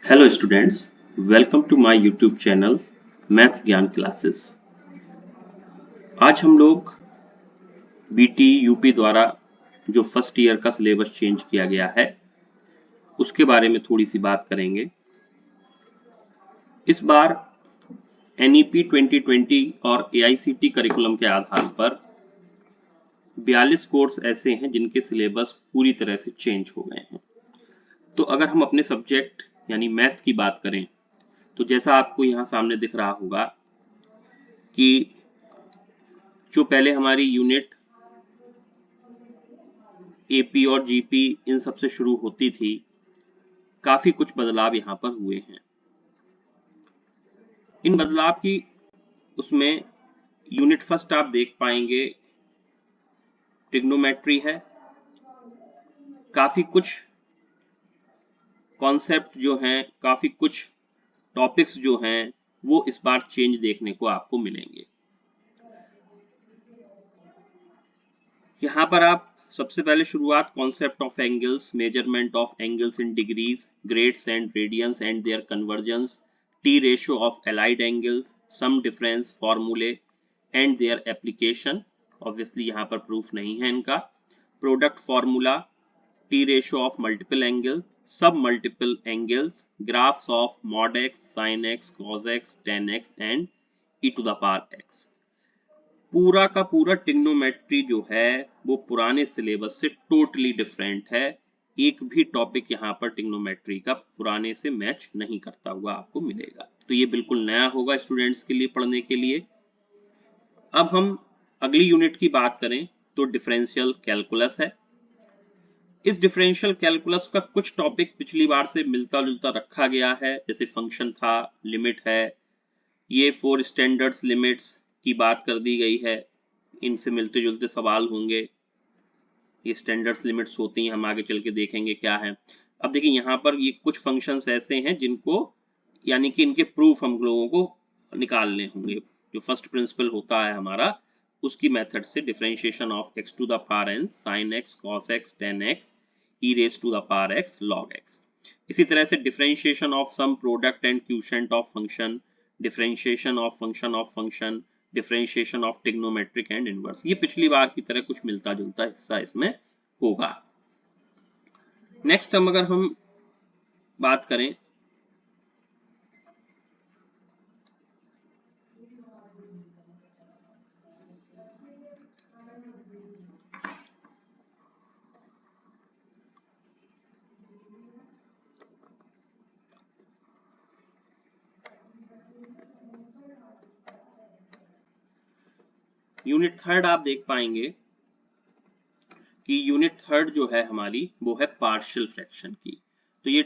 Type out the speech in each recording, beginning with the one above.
Hello students, welcome to my YouTube channel math Gyan classes. आज हम लोग बीटी यूपी द्वारा जो फर्स्ट ईयर का सिलेबस चेंज किया गया है उसके बारे में थोड़ी सी बात करेंगे। इस बार एनईपी 2020 और एआईसीटी करिकुलम के आधार पर 42 कोर्स ऐसे हैं जिनके सिलेबस पूरी तरह से चेंज हो गए हैं। तो अगर हम अपने सब्जेक्ट यानी मैथ की बात करें तो जैसा आपको यहाँ सामने दिख रहा होगा कि जो पहले हमारी यूनिट एपी और जीपी इन सब से शुरू होती थी, काफी कुछ बदलाव यहाँ पर हुए हैं। इन बदलाव की उसमें यूनिट फर्स्ट आप देख पाएंगे ट्रिग्नोमेट्री है। काफी कुछ कॉन्सेप्ट जो हैं, काफी कुछ टॉपिक्स जो हैं वो इस बार चेंज देखने को आपको मिलेंगे। यहाँ पर आप सबसे पहले शुरुआत concept of angles, measurement of angles in degrees, grades and radians and their conversions, T ratio of allied angles, sum difference फॉर्मूले एंड देयर एप्लीकेशन। ऑब्वियसली यहाँ पर प्रूफ नहीं है इनका। Product formula, T ratio of multiple angle, sub multiple angles, graphs of mod x, sine x, cos x, tan x and e to the power x. पूरा का पूरा trigonometry जो है वो पुराने सिलेबस से टोटली डिफरेंट है। एक भी टॉपिक यहाँ पर ट्रिग्नोमेट्री का पुराने से मैच नहीं करता हुआ आपको मिलेगा। तो ये बिल्कुल नया होगा स्टूडेंट्स के लिए पढ़ने के लिए। अब हम अगली यूनिट की बात करें तो डिफरेंशियल कैलकुलस है। इस डिफरेंशियल कैलकुलस का कुछ टॉपिक पिछली बार से मिलता जुलता रखा गया है, जैसे फंक्शन था, लिमिट है, ये 4 स्टैंडर्ड्स लिमिट्स की बात कर दी गई है। इनसे मिलते जुलते सवाल होंगे। ये स्टैंडर्ड्स लिमिट्स होती हैं, हम आगे चल के देखेंगे क्या है। अब देखिए यहाँ पर ये कुछ फंक्शंस ऐसे हैं जिनको यानी कि इनके प्रूफ हम लोगों को निकालने होंगे। जो फर्स्ट प्रिंसिपल होता है हमारा, उसकी मेथड से differentiation of x to the power n sin x cos x tan x e raise to the power x log x। इसी तरह से differentiation of sum product and quotient of function, differentiation of function, differentiation of trigonometric and inverse. ये पिछली बार की तरह कुछ मिलता जुलता हिस्सा इसमें होगा। नेक्स्ट अगर हम बात करें यूनिट थर्ड, आप देख पाएंगे कि यूनिट थर्ड जो है हमारी वो है पार्शियल फ्रैक्शन की। तो ये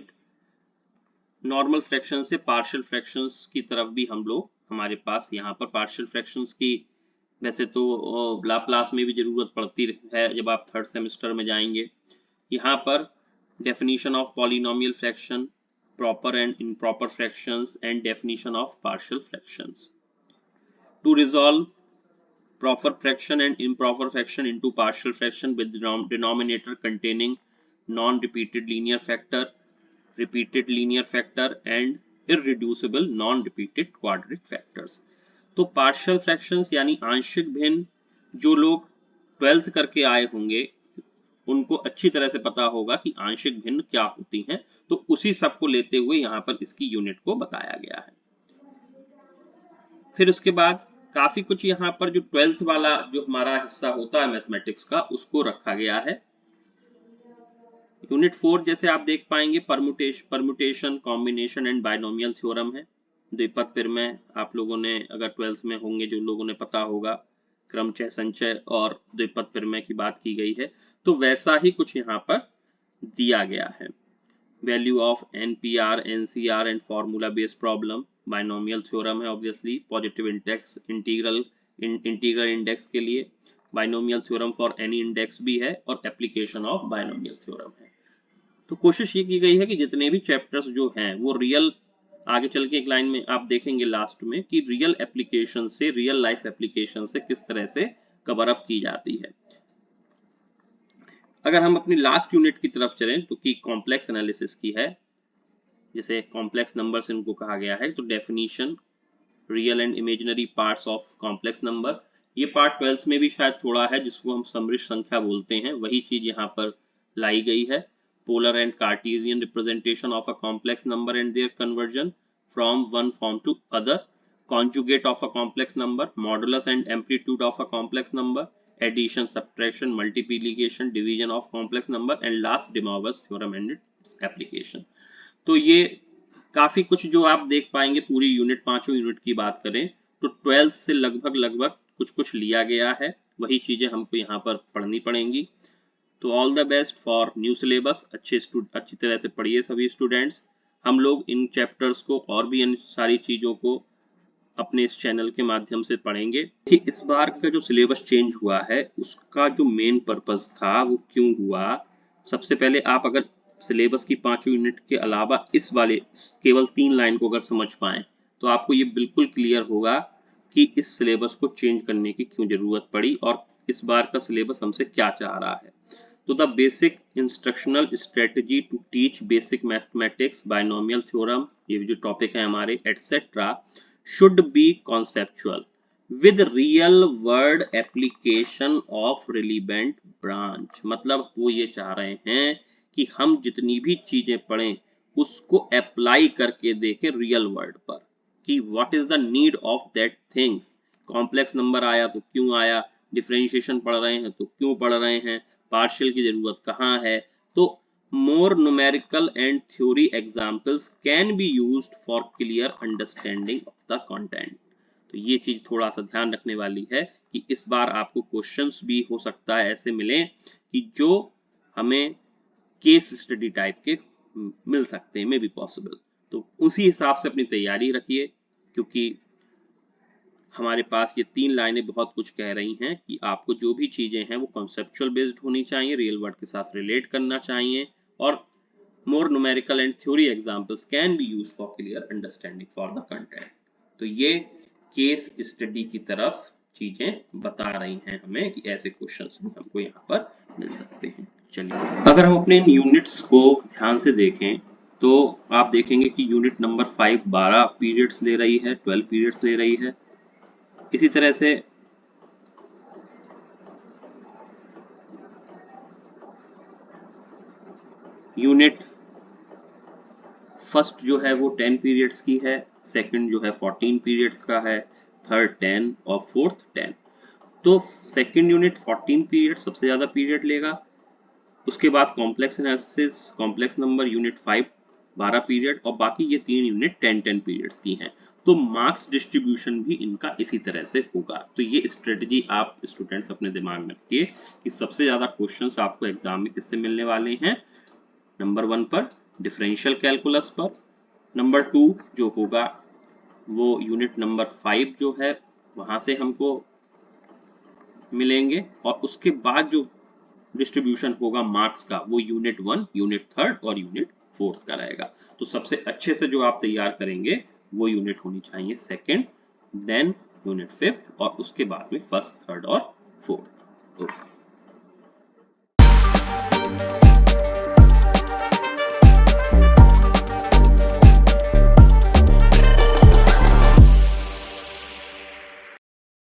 नॉर्मल फ्रैक्शन से पार्शियल फ्रैक्शंस की तरफ भी हम लोग, हमारे पास यहाँ पर पार्शियल फ्रैक्शंस की वैसे तो लाप्लास में भी जरूरत पड़ती है जब आप थर्ड सेमेस्टर में जाएंगे। यहाँ पर definition of polynomial fraction, proper and improper fractions and definition of partial fractions. To resolve proper fraction and improper fraction into partial fraction with denominator containing non-repeated linear factor, repeated linear factor and irreducible non-repeated quadratic factors। तो partial fractions यानी आंशिक भिन्न जो लोग 12th करके आए होंगे उनको अच्छी तरह से पता होगा कि आंशिक भिन्न क्या होती हैं। तो उसी सब को लेते हुए यहाँ पर इसकी यूनिट को बताया गया है। फिर उसके बाद काफी कुछ यहाँ पर जो 12th वाला जो हमारा हिस्सा होता है मैथमेटिक्स का, उसको रखा गया है। यूनिट 4 जैसे आप देख पाएंगे permutation, combination and binomial theorem है। द्विपद प्रमेय आप लोगों ने अगर 12th में होंगे, जो लोगों ने पता होगा, क्रमचय संचय और द्विपद प्रमेय की बात की गई है। तो वैसा ही कुछ यहाँ पर दिया गया है। Value of NPR, NCR and formula based problem, binomial theorem है obviously, positive index, integral index के लिए, binomial theorem for any index भी है और एप्लीकेशन ऑफ बाइनोमियल थ्योरम है। तो कोशिश ये की गई है कि जितने भी चैप्टर्स जो हैं वो रियल, आगे चल के एक लाइन में आप देखेंगे लास्ट में कि रियल एप्लीकेशन से, रियल लाइफ एप्लीकेशन से किस तरह से कवर अप की जाती है। अगर हम अपनी लास्ट यूनिट की तरफ चलें तो कि कॉम्प्लेक्स एनालिसिस की है, जैसे कॉम्प्लेक्स नंबर्स इनको कहा गया है। तो definition, real and imaginary parts of complex number, ये पार्ट 12th में भी शायद थोड़ा है, जिसको हम समृद्ध संख्या बोलते हैं, वही चीज यहाँ पर लाई गई है। Polar and Cartesian representation of a complex number and their conversion from one form to other, conjugate of a complex number, modulus and amplitude of a complex number, addition, subtraction, multiplication, division of complex number, and last De Moivre's theorem and its application। तो ये काफी कुछ जो आप देख पाएंगे पूरी unit, पांचों यूनिट की बात करें तो 12 से लगभग कुछ कुछ लिया गया है, वही चीजें हमको यहाँ पर पढ़नी पड़ेंगी। तो all the best for new syllabus, अच्छी तरह से पढ़िए सभी स्टूडेंट्स। हम लोग इन चैप्टर्स को और भी इन सारी चीजों को अपने इस चैनल के माध्यम से पढ़ेंगे कि इस बार का जो सिलेबस चेंज हुआ है उसका जो मेन पर्पस था वो क्यों हुआ। सबसे पहले आप अगर सिलेबस की पांचों यूनिट के अलावा इस वाले केवल 3 लाइन को अगर समझ पाए तो आपको ये बिल्कुल क्लियर होगा कि इस सिलेबस को चेंज करने की क्यों जरूरत पड़ी और इस बार का सिलेबस हमसे क्या चाह रहा है। तो the basic instructional strategy to teach basic mathematics, binomial theorem, ये जो टॉपिक है हमारे, etcetera, should be conceptual with real world application of relevant branch। मतलब वो ये चाह रहे हैं कि हम जितनी भी चीजें पढ़ें उसको अप्लाई करके देखें रियल वर्ल्ड पर कि what is the need of that things। Complex number आया तो क्यों आया, डिफरेंशिएशन पढ़ रहे हैं तो क्यों पढ़ रहे हैं, पार्शियल की जरूरत कहाँ है। तो more numerical and theory examples can be used for clear understanding of the content। तो ये चीज थोड़ा सा ध्यान रखने वाली है कि इस बार आपको क्वेश्चंस भी हो सकता है ऐसे मिले कि जो हमें केस स्टडी टाइप के मिल सकते हैं, मे बी पॉसिबल। तो उसी हिसाब से अपनी तैयारी रखिए क्योंकि हमारे पास ये 3 लाइनें बहुत कुछ कह रही हैं कि आपको जो भी चीजें हैं वो कॉन्सेप्चुअल बेस्ड होनी चाहिए, रियल वर्ल्ड के साथ रिलेट करना चाहिए, और more numerical and theory examples can be used for clear understanding for the content। तो ये केस स्टडी की तरफ चीजें बता रही हैं हमें कि ऐसे क्वेश्चंस भी हमको यहाँ पर मिल सकते हैं। चलिए अगर हम अपने यूनिट्स को ध्यान से देखें तो आप देखेंगे कि यूनिट नंबर 5 12 पीरियड्स ले रही है, 12 पीरियड्स ले रही है। इसी तरह से यूनिट फर्स्ट जो है वो 10 पीरियड्स की है, सेकंड जो है 14 पीरियड्स का है, थर्ड 10 और फोर्थ 10। तो सेकंड यूनिट 14 पीरियड सबसे ज्यादा पीरियड लेगा, उसके बाद complex analysis, complex number unit 5 12 period, और बाकी ये 3 यूनिट 10 पीरियड्स की हैं। तो मार्क्स डिस्ट्रीब्यूशन भी इनका इसी तरह से होगा। तो ये स्ट्रेटजी आप स्टूडेंट्स अपने दिमाग में रखिए कि सबसे ज्यादा क्वेश्चंस आपको एग्जाम में किससे मिलने वाले हैं। नंबर 1 पर डिफरेंशियल कैलकुलस पर, नंबर 2 जो होगा वो यूनिट नंबर 5 जो है वहां से हमको मिलेंगे, और उसके बाद जो डिस्ट्रीब्यूशन होगा मार्क्स का वो यूनिट 1, यूनिट 3 और यूनिट 4 का रहेगा। तो सबसे अच्छे से जो आप तैयार करेंगे वो यूनिट होनी चाहिए सेकंड, देन यूनिट 5th और उसके बाद में 1st 3rd और 4th।